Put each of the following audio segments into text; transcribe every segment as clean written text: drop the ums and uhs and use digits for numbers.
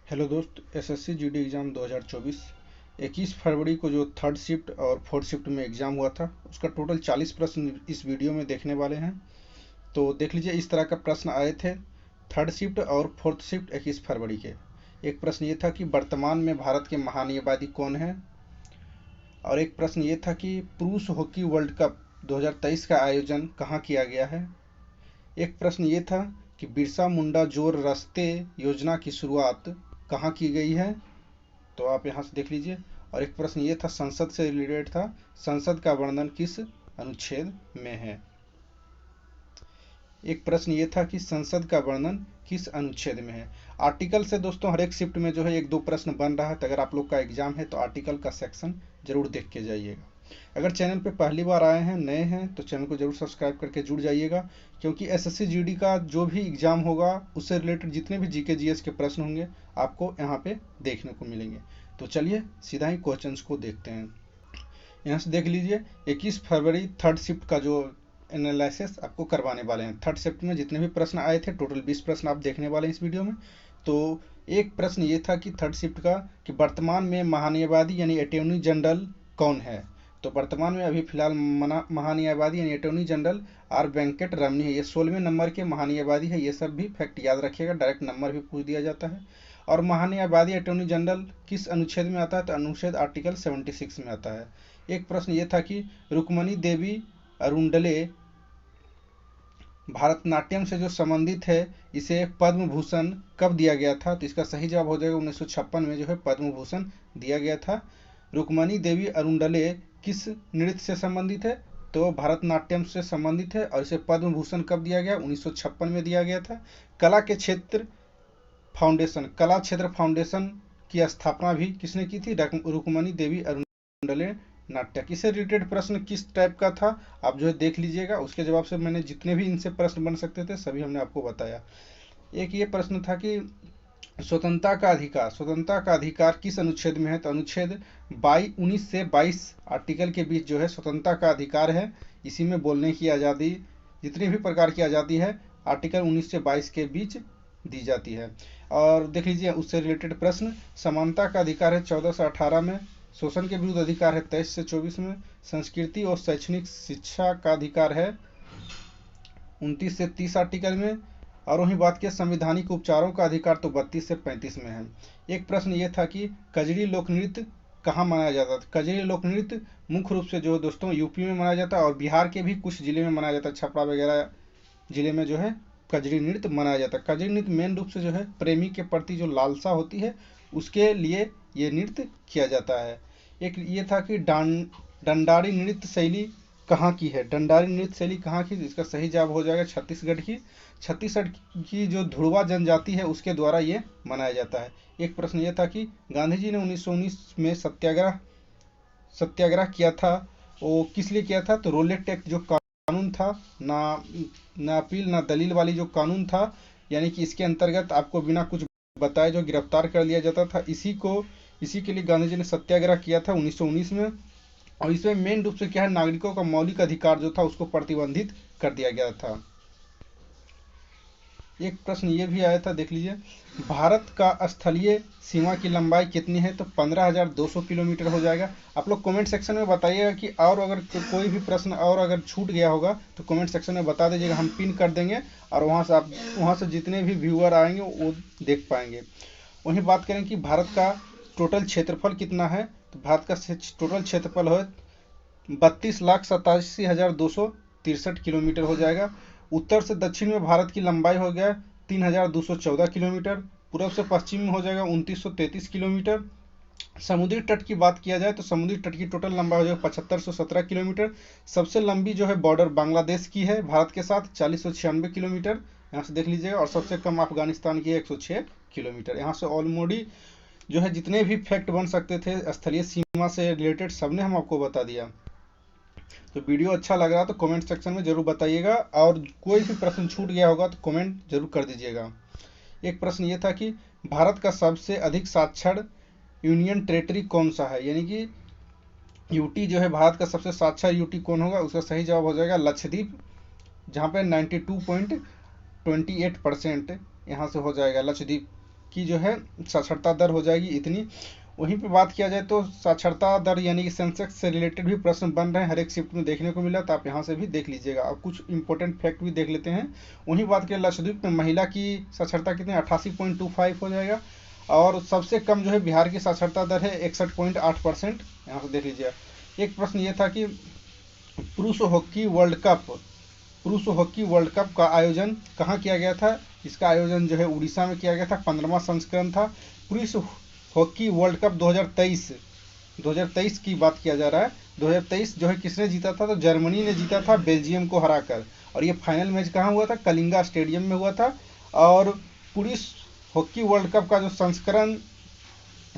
Hello दोस्त, SSC GD exam 2024 21 फरवरी को जो थर्ड शिफ्ट और फोर्थ शिफ्ट में एग्ज़ाम हुआ था उसका टोटल 40 प्रश्न इस वीडियो में देखने वाले हैं। तो देख लीजिए, इस तरह का प्रश्न आए थे थर्ड शिफ्ट और फोर्थ शिफ्ट 21 फरवरी के। एक प्रश्न ये था कि वर्तमान में भारत के महान्यायवादी कौन है, और एक प्रश्न ये था कि पुरुष हॉकी वर्ल्ड कप 2023 का आयोजन कहाँ किया गया है। एक प्रश्न ये था कि बिरसा मुंडा जोर रास्ते योजना की शुरुआत कहाँ की गई है, तो आप यहाँ से देख लीजिए। और एक प्रश्न ये था, संसद से रिलेटेड था, संसद का वर्णन किस अनुच्छेद में है। एक प्रश्न ये था कि संसद का वर्णन किस अनुच्छेद में है। आर्टिकल से दोस्तों हर एक शिफ्ट में जो है एक दो प्रश्न बन रहा है, तो अगर आप लोग का एग्जाम है तो आर्टिकल का सेक्शन जरूर देख के जाइएगा। अगर चैनल पे पहली बार आए हैं, नए हैं, तो चैनल को जरूर सब्सक्राइब करके जुड़ जाइएगा, क्योंकि एसएससी जीडी का जो भी एग्जाम होगा उससे रिलेटेड जितने भी जीके जीएस के प्रश्न होंगे आपको यहाँ पे देखने को मिलेंगे। तो चलिए सीधा ही क्वेश्चंस को देखते हैं। यहाँ से देख लीजिए, 21 फरवरी थर्ड शिफ्ट का जो एनालिसिस आपको करवाने वाले हैं। थर्ड शिफ्ट में जितने भी प्रश्न आए थे, टोटल 20 प्रश्न आप देखने वाले हैं इस वीडियो में। तो एक प्रश्न ये था कि थर्ड शिफ्ट का कि वर्तमान में महान्यायवादी यानी अटॉर्नी जनरल कौन है। तो वर्तमान में अभी फिलहाल महान्यायवादी यानी अटॉर्नी जनरल आर वेंकट रमनी है। ये 16वें नंबर के महान्यायवादी है। ये सब भी फैक्ट याद रखिएगा, डायरेक्ट नंबर भी पूछ दिया जाता है। और महान्यायवादी अटॉर्नी जनरल किस अनुच्छेद में आता है, तो अनुच्छेद आर्टिकल 76 में आता है। एक प्रश्न ये था कि रुक्मणी देवी अरुंडले भारतनाट्यम से जो संबंधित है, इसे पद्म भूषण कब दिया गया था, तो इसका सही जवाब हो जाएगा 1956 में जो है पद्म भूषण दिया गया था। रुक्मणी देवी अरुंडले किस नृत्य से संबंधित है, तो भरतनाट्यम से संबंधित है, और इसे पद्म भूषण कब दिया गया, 1956 में दिया गया था। कला क्षेत्र फाउंडेशन की स्थापना भी किसने की थी, रुक्मणी देवी अरुंडले नाट्यक। इससे रिलेटेड प्रश्न किस टाइप का था आप जो है देख लीजिएगा। उसके जवाब से मैंने जितने भी इनसे प्रश्न बन सकते थे सभी हमने आपको बताया। एक ये प्रश्न था कि स्वतंत्रता का अधिकार किस अनुच्छेद में है, तो अनुच्छेद 19 से 22 आर्टिकल के बीच जो है स्वतंत्रता का अधिकार है। इसी में बोलने की आज़ादी, जितनी भी प्रकार की आज़ादी है, आर्टिकल 19 से 22 के बीच दी जाती है। और देख लीजिए उससे रिलेटेड प्रश्न, समानता का अधिकार है 14 से 18 में, शोषण के विरुद्ध अधिकार है 23 से 24 में, संस्कृति और शैक्षणिक शिक्षा का अधिकार है 29 से 30 आर्टिकल में, और वहीं बात किया संवैधानिक उपचारों का अधिकार तो 32 से 35 में है। एक प्रश्न ये था कि कजरी लोक नृत्य कहाँ मनाया जाता था। कजरी लोक नृत्य मुख्य रूप से जो दोस्तों यूपी में मनाया जाता है, और बिहार के भी कुछ जिले में मनाया जाता है। छपरा वगैरह जिले में जो है कजरी नृत्य मनाया जाता है। कजरी नृत्य मेन रूप से जो है प्रेमी के प्रति जो लालसा होती है उसके लिए ये नृत्य किया जाता है। एक ये था कि डंडारी नृत्य शैली कहाँ की है, डंडारी नृत्य शैली कहाँ की, इसका सही जवाब हो जाएगा छत्तीसगढ़ की। छत्तीसगढ़ की जो धुड़वा जनजाति है उसके द्वारा ये मनाया जाता है। एक प्रश्न ये था कि गांधी जी ने 1919 में सत्याग्रह किया था, वो किस लिए किया था, तो रोलेट टैक्स जो कानून था, ना अपील ना दलील वाली जो कानून था, यानी कि इसके अंतर्गत आपको बिना कुछ बताए जो गिरफ्तार कर लिया जाता था, इसी के लिए गांधी जी ने सत्याग्रह किया था 1919 में। और इसमें मेन रूप से क्या है, नागरिकों का मौलिक अधिकार जो था उसको प्रतिबंधित कर दिया गया था। एक प्रश्न ये भी आया था, देख लीजिए, भारत का स्थलीय सीमा की लंबाई कितनी है, तो 15,200 किलोमीटर हो जाएगा। आप लोग कमेंट सेक्शन में बताइएगा कि और अगर कोई भी प्रश्न और अगर छूट गया होगा तो कमेंट सेक्शन में बता दीजिएगा, हम पिन कर देंगे, और वहाँ से जितने भी व्यूअर आएंगे वो देख पाएंगे। वहीं बात करें कि भारत का टोटल क्षेत्रफल कितना है, तो भारत का टोटल क्षेत्रफल है 32,87,263 किलोमीटर हो जाएगा। उत्तर से दक्षिण में भारत की लंबाई हो गया 3,214 किलोमीटर, पूर्व से पश्चिम में हो जाएगा 2,933 किलोमीटर। समुद्री तट की बात किया जाए तो समुद्री तट की टोटल लंबाई हो जाएगा 7,517 किलोमीटर। सबसे लंबी जो है बॉर्डर बांग्लादेश की है भारत के साथ 4,196 किलोमीटर, यहाँ से देख लीजिएगा। और सबसे कम अफगानिस्तान की है 106 किलोमीटर। यहाँ से ऑलमोडी जो है जितने भी फैक्ट बन सकते थे स्थलीय सीमा से रिलेटेड सबने हम आपको बता दिया। तो वीडियो अच्छा लग रहा तो कमेंट सेक्शन में जरूर बताइएगा, और कोई भी प्रश्न छूट गया होगा तो कमेंट जरूर कर दीजिएगा। एक प्रश्न ये था कि भारत का सबसे अधिक साक्षर यूनियन टेरेटरी कौन सा है, यानी कि यूटी जो है भारत का सबसे साक्षर यूटी कौन होगा, उसका सही जवाब हो जाएगा लक्षद्वीप, जहाँ पे 92.28% यहाँ से हो जाएगा लक्षद्वीप की जो है साक्षरता दर हो जाएगी इतनी। वहीं पे बात किया जाए तो साक्षरता दर यानी कि सेंसेक्स से रिलेटेड भी प्रश्न बन रहे हैं, हर एक शिफ्ट में देखने को मिला, तो आप यहाँ से भी देख लीजिएगा। अब कुछ इंपॉर्टेंट फैक्ट भी देख लेते हैं। वहीं बात करें लक्षद्वीप में महिला की साक्षरता कितनी 88.25 हो जाएगा, और सबसे कम जो है बिहार की साक्षरता दर है 61.8%। यहाँ से देख लीजिएगा। एक प्रश्न ये था कि पुरुष हॉकी वर्ल्ड कप का आयोजन कहाँ किया गया था। इसका आयोजन जो है उड़ीसा में किया गया था, 15वां संस्करण था। पुरुष हॉकी वर्ल्ड कप 2023 की बात किया जा रहा है। 2023 जो है किसने जीता था, तो जर्मनी ने जीता था बेल्जियम को हराकर, और ये फाइनल मैच कहाँ हुआ था, कलिंगा स्टेडियम में हुआ था। और पुरुष हॉकी वर्ल्ड कप का जो संस्करण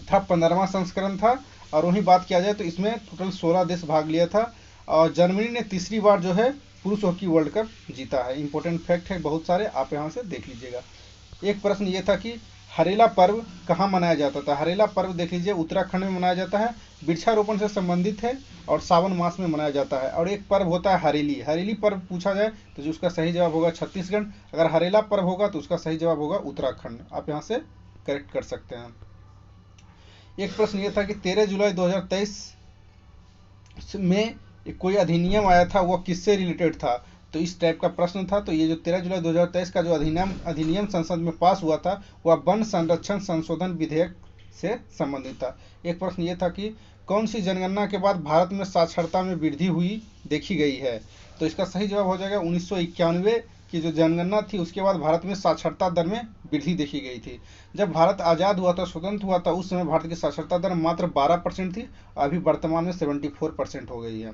था 15वां संस्करण था। और वहीं बात किया जाए तो इसमें टोटल 16 देश भाग लिया था, और जर्मनी ने तीसरी बार जो है पुरुष हॉकी वर्ल्ड कप जीता है। इंपॉर्टेंट फैक्ट है बहुत सारे, आप यहाँ से देख लीजिएगा। एक प्रश्न ये था कि हरेला पर्व कहाँ मनाया जाता था। हरेला पर्व देख लीजिए उत्तराखंड में मनाया जाता है, वृक्षारोपण से संबंधित है और सावन मास में मनाया जाता है। और एक पर्व होता है हरेली। हरेली पर्व पूछा जाए तो जो उसका सही जवाब होगा छत्तीसगढ़, अगर हरेला पर्व होगा तो उसका सही जवाब होगा उत्तराखंड। आप यहाँ से करेक्ट कर सकते हैं। एक प्रश्न ये था कि 13 जुलाई 2023 में कोई अधिनियम आया था, वो किससे रिलेटेड था, तो इस टाइप का प्रश्न था। तो ये जो 13 जुलाई 2023 का जो अधिनियम संसद में पास हुआ था, वह वन संरक्षण संशोधन विधेयक से संबंधित था। एक प्रश्न ये था कि कौन सी जनगणना के बाद भारत में साक्षरता में वृद्धि हुई देखी गई है, तो इसका सही जवाब हो जाएगा 1991 की जो जनगणना थी उसके बाद भारत में साक्षरता दर में वृद्धि देखी गई थी। जब भारत आज़ाद हुआ था, स्वतंत्र हुआ था, उस समय भारत की साक्षरता दर मात्र 12% थी, अभी वर्तमान में 74% हो गई है।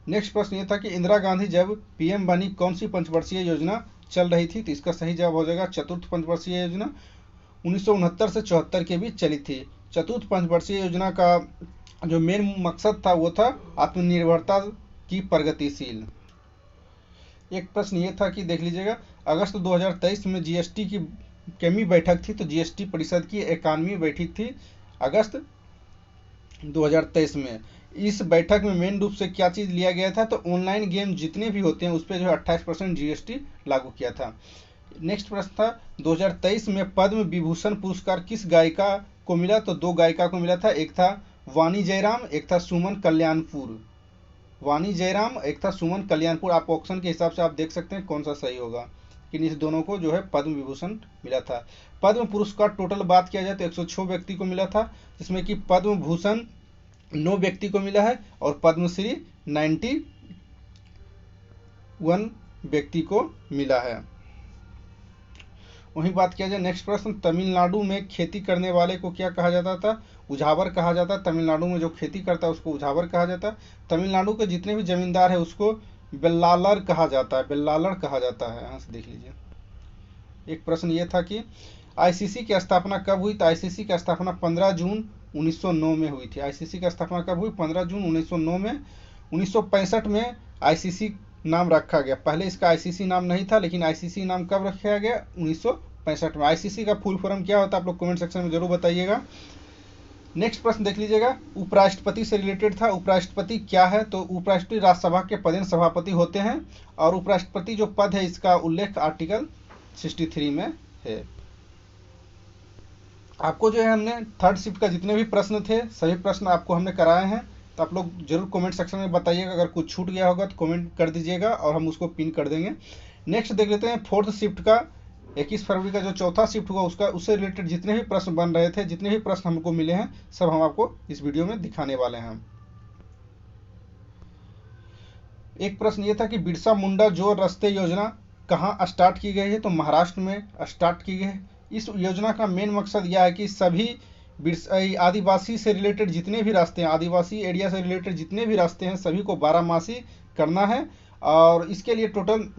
नेक्स्ट प्रश्न ये था कि इंदिरा गांधी जब पीएम बनी कौन सी पंचवर्षीय योजना चल रही थी, तो इसका सही जवाब हो जाएगा चतुर्थ पंचवर्षीय योजना। 1969 से 74 के बीच चली थी। चतुर्थ पंचवर्षीय योजना का जो मेन मकसद था वो था आत्मनिर्भरता की प्रगतिशील। एक प्रश्न ये था कि देख लीजिएगा अगस्त 2023 में जीएसटी की केमी बैठक थी, तो जीएसटी परिषद की 91वीं बैठक थी अगस्त 2023 में। इस बैठक में मेन रूप से क्या चीज़ लिया गया था, तो ऑनलाइन गेम जितने भी होते हैं उस पर जो है 28% जीएसटी लागू किया था। नेक्स्ट प्रश्न था 2023 में पद्म विभूषण पुरस्कार किस गायिका को मिला, तो 2 गायिका को मिला था, एक था वाणी जयराम, एक था सुमन कल्याणपुर। वाणी जयराम, एक था सुमन कल्याणपुर। आप ऑप्शन के हिसाब से आप देख सकते हैं कौन सा सही होगा, कि इस दोनों को जो है पद्म विभूषण मिला था। पद्म पुरस्कार टोटल बात किया जाए तो 106 व्यक्ति को मिला था, जिसमें कि पद्म भूषण 9 व्यक्ति को मिला है और पद्मश्री 91 व्यक्ति को मिला है। वहीं बात किया जाए नेक्स्ट प्रश्न, तमिलनाडु में खेती करने वाले को क्या कहा जाता था, उझावर कहा जाता है। तमिलनाडु में जो खेती करता है उसको उझावर कहा जाता है। तमिलनाडु के जितने भी जमींदार है उसको बेल्लालर कहा जाता है, बेल्लालर कहा जाता है। यहाँ से देख लीजिए। एक प्रश्न ये था कि आईसीसी की स्थापना कब हुई, तो आईसीसी की स्थापना 15 जून 1909 में हुई थी। आईसीसी की स्थापना कब हुई, 15 जून 1909 में। 1965 में आईसीसी नाम रखा गया, पहले इसका आईसीसी नाम नहीं था, लेकिन आईसीसी नाम कब रखा गया, 1965 में। आईसीसी का फुल फॉर्म क्या होता है आप लोग कमेंट सेक्शन में जरूर बताइएगा। नेक्स्ट प्रश्न देख लीजिएगा, उपराष्ट्रपति से रिलेटेड था। उपराष्ट्रपति क्या है, तो उपराष्ट्रपति राज्यसभा के पदेन सभापति होते हैं, और उपराष्ट्रपति जो पद है इसका उल्लेख आर्टिकल 63 में है। आपको जो है हमने थर्ड शिफ्ट का जितने भी प्रश्न थे सभी प्रश्न आपको हमने कराए हैं, तो आप लोग जरूर कमेंट सेक्शन में बताइएगा। अगर कुछ छूट गया होगा तो कमेंट कर दीजिएगा और हम उसको पिन कर देंगे। नेक्स्ट देख लेते हैं फोर्थ शिफ्ट का, 21 फरवरी का जो चौथा शिफ्ट हुआ उसका, उससे रिलेटेड जितने भी प्रश्न बन रहे थे, जितने भी प्रश्न हमको मिले हैं, सब हम आपको इस वीडियो में दिखाने वाले हैं। एक प्रश्न ये था कि बिरसा मुंडा जो रास्ते योजना कहाँ स्टार्ट की गई है, तो महाराष्ट्र में स्टार्ट की गई है। इस योजना का मेन मकसद यह है कि सभी आदिवासी से रिलेटेड जितने भी रास्ते हैं, आदिवासी एरिया से रिलेटेड जितने भी रास्ते हैं, सभी को 12मासी करना है, और इसके लिए टोटल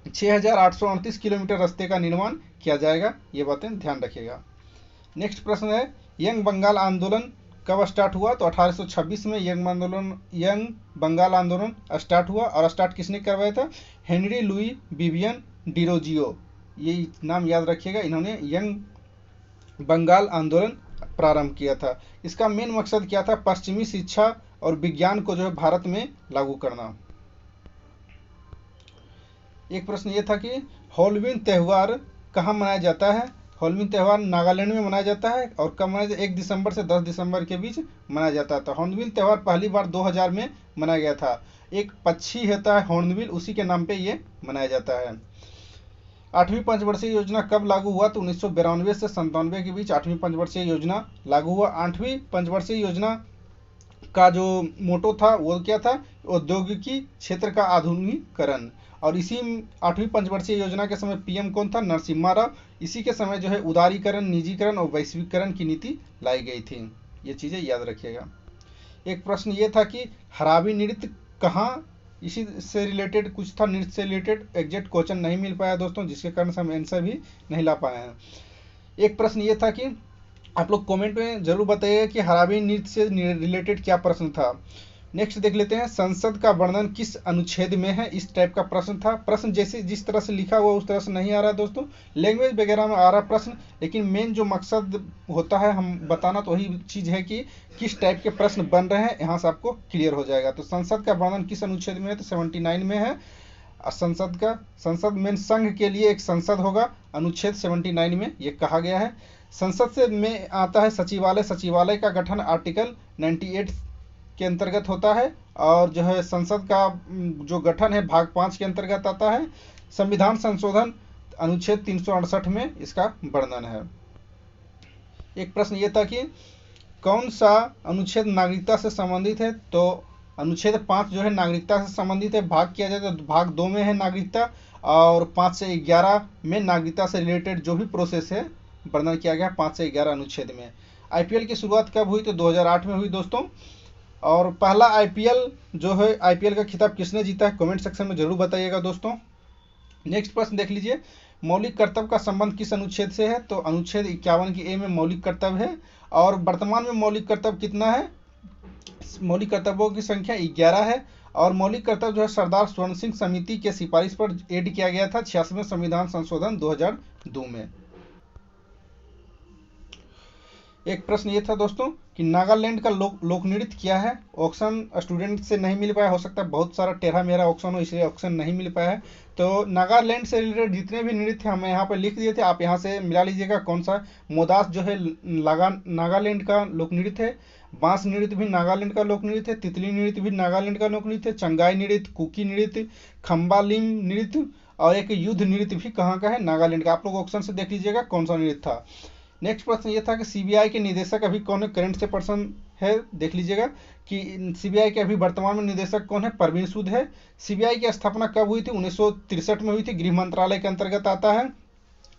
6838 किलोमीटर रास्ते का निर्माण किया जाएगा। ये बातें ध्यान रखिएगा। नेक्स्ट प्रश्न है, यंग बंगाल आंदोलन कब स्टार्ट हुआ, तो 1826 में यंग बंगाल आंदोलन स्टार्ट हुआ, और स्टार्ट किसने करवाया था, हेनरी लुई विवियन डिरोजियो, ये नाम याद रखिएगा, इन्होंने यंग बंगाल आंदोलन प्रारंभ किया था। इसका मेन मकसद क्या था, पश्चिमी शिक्षा और विज्ञान को जो है भारत में लागू करना। एक प्रश्न ये था कि हॉलोवीन त्यौहार कहाँ मनाया जाता है, हॉर्नबिल त्यौहार नागालैंड में मनाया जाता है और कब मनाया जाता है? 1 दिसंबर से 10 दिसंबर के बीच मनाया जाता था। हॉर्नबिल त्यौहार पहली बार 2000 में मनाया गया था। एक पक्षी होता है हॉर्नबिल, उसी के नाम पे ये मनाया जाता है। 8वीं पंचवर्षीय योजना कब लागू हुआ? तो 1992 से 97 के बीच 8वीं पंचवर्षीय योजना लागू हुआ। 8वीं पंचवर्षीय योजना का जो मोटो था वो क्या था? औद्योगिकी क्षेत्र का आधुनिकीकरण। और इसी 8वीं पंचवर्षीय योजना के समय पीएम कौन था? नरसिम्हा राव। इसी के समय जो है उदारीकरण, निजीकरण और वैश्वीकरण की नीति लाई गई थी। ये चीज़ें याद रखिएगा। एक प्रश्न ये था कि हराबी नृत्य कहाँ, इसी से रिलेटेड कुछ था, नृत्य से रिलेटेड एग्जैक्ट क्वेश्चन नहीं मिल पाया दोस्तों, जिसके कारण से हम आंसर भी नहीं ला पाए हैं। एक प्रश्न ये था कि आप लोग कमेंट में जरूर बताइएगा कि हराबी नृत्य से रिलेटेड क्या प्रश्न था। नेक्स्ट देख लेते हैं, संसद का वर्णन किस अनुच्छेद में है? इस टाइप का प्रश्न था। प्रश्न जैसे जिस तरह से लिखा हुआ उस तरह से नहीं आ रहा दोस्तों, लैंग्वेज वगैरह में आ रहा प्रश्न, लेकिन मेन जो मकसद होता है हम बताना तो वही चीज़ है कि किस टाइप के प्रश्न बन रहे हैं, यहाँ से आपको क्लियर हो जाएगा। तो संसद का वर्णन किस अनुच्छेद में है? तो 79 में है। संसद में संघ के लिए एक संसद होगा, अनुच्छेद 79 में ये कहा गया है। संसद से में आता है सचिवालय। सचिवालय का गठन आर्टिकल 98 के अंतर्गत होता है। और जो है संसद का जो गठन है भाग 5 के अंतर्गत आता है। संविधान संशोधन अनुच्छेद 368 में इसका वर्णन है। एक प्रश्न ये था कि कौन सा अनुच्छेद नागरिकता से संबंधित है? तो अनुच्छेद 5 जो है नागरिकता से संबंधित है। भाग किया जाए तो भाग 2 में है नागरिकता, और 5 से 11 में नागरिकता से रिलेटेड जो भी प्रोसेस है वर्णन किया गया 5 से 11 अनुच्छेद में। आईपीएल की शुरुआत कब हुई? तो 2008 में हुई दोस्तों। और पहला आईपीएल जो है, आईपीएल का खिताब किसने जीता है? कमेंट सेक्शन में जरूर बताइएगा दोस्तों। नेक्स्ट प्रश्न देख लीजिए, मौलिक कर्तव्य का संबंध किस अनुच्छेद से है? तो अनुच्छेद 51 की ए में मौलिक कर्तव्य है। और वर्तमान में मौलिक कर्तव्य कितना है? मौलिक कर्तव्यों की संख्या 11 है। और मौलिक कर्तव्य जो है सरदार स्वर्ण सिंह समिति के सिफारिश पर ऐड किया गया था 86वें संविधान संशोधन 2002 में। एक प्रश्न ये था दोस्तों कि नागालैंड का लोक नृत्य क्या है? ऑप्शन स्टूडेंट से नहीं मिल पाया, हो सकता है बहुत सारा टेढ़ा मेरा ऑप्शन हो इसलिए ऑप्शन नहीं मिल पाया है। तो नागालैंड से रिलेटेड जितने भी नृत्य हम यहाँ पर लिख दिए थे, आप यहाँ से मिला लीजिएगा कौन सा। मोदास जो है नागालैंड का लोक नृत्य है। बांस नृत्य भी नागालैंड का लोक नृत्य है। तितली नृत्य भी नागालैंड का लोक नृत्य है। चंगाई नृत्य, कुकी नृत्य, खम्बालिम नृत्य, और एक युद्ध नृत्य भी कहाँ का है? नागालैंड का। आप लोग ऑप्शन से देख लीजिएगा कौन सा नृत्य था। नेक्स्ट प्रश्न ये था कि सीबीआई के निदेशक अभी कौन है? करंट से पर्सन है, देख लीजिएगा कि सीबीआई के अभी वर्तमान में निदेशक कौन है? परवीन सूद है। सीबीआई की स्थापना कब हुई थी? 1963 में हुई थी, गृह मंत्रालय के अंतर्गत आता है।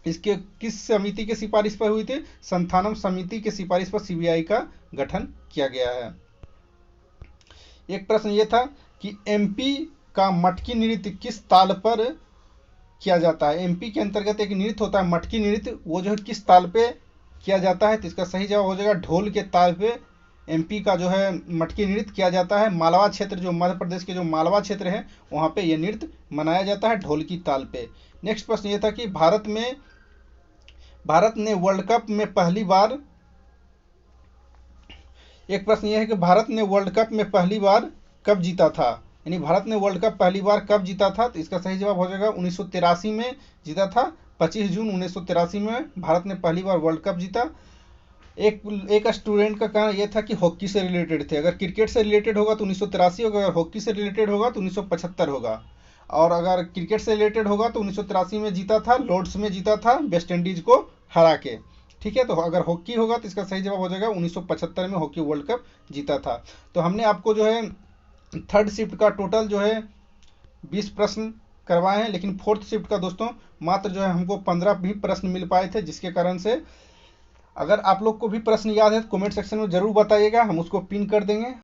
इसके किस समिति के सिफारिश पर हुई थी? संथानम समिति के सिफारिश पर सीबीआई का गठन किया गया है। एक प्रश्न ये था कि एमपी का मटकी नृत्य किस ताल पर किया जाता है? एमपी के अंतर्गत एक नृत्य होता है मटकी नृत्य, वो जो है किस ताल पे किया जाता है? तो इसका सही जवाब हो जाएगा ढोल के ताल पे एमपी का जो है मटकी नृत्य किया जाता है। मालवा क्षेत्र, जो मध्य प्रदेश के जो मालवा क्षेत्र है वहाँ पे ये नृत्य मनाया जाता है ढोल की ताल पे। नेक्स्ट प्रश्न ये था कि भारत ने वर्ल्ड कप में पहली बार, एक प्रश्न ये है कि भारत ने वर्ल्ड कप में पहली बार कब जीता था? यानी भारत ने वर्ल्ड कप पहली बार कब जीता था? तो इसका सही जवाब हो जाएगा 1983 में जीता था। 25 जून 1983 में भारत ने पहली बार वर्ल्ड कप जीता। एक स्टूडेंट का कहना यह था कि हॉकी से रिलेटेड थे। अगर क्रिकेट से रिलेटेड होगा तो 1983 होगा, अगर हॉकी से रिलेटेड होगा तो 1975 होगा। और अगर क्रिकेट से रिलेटेड होगा तो 1983 में जीता था, लॉर्ड्स में जीता था वेस्ट इंडीज को हरा के। ठीक है, तो अगर हॉकी होगा तो इसका सही जवाब हो जाएगा 1975 में हॉकी वर्ल्ड कप जीता था। तो हमने आपको जो है थर्ड शिफ्ट का टोटल जो है 20 प्रश्न करवाए हैं, लेकिन फोर्थ शिफ्ट का दोस्तों मात्र जो है हमको 15 भी प्रश्न मिल पाए थे, जिसके कारण से अगर आप लोग को भी प्रश्न याद है तो कमेंट सेक्शन में जरूर बताइएगा, हम उसको पिन कर देंगे।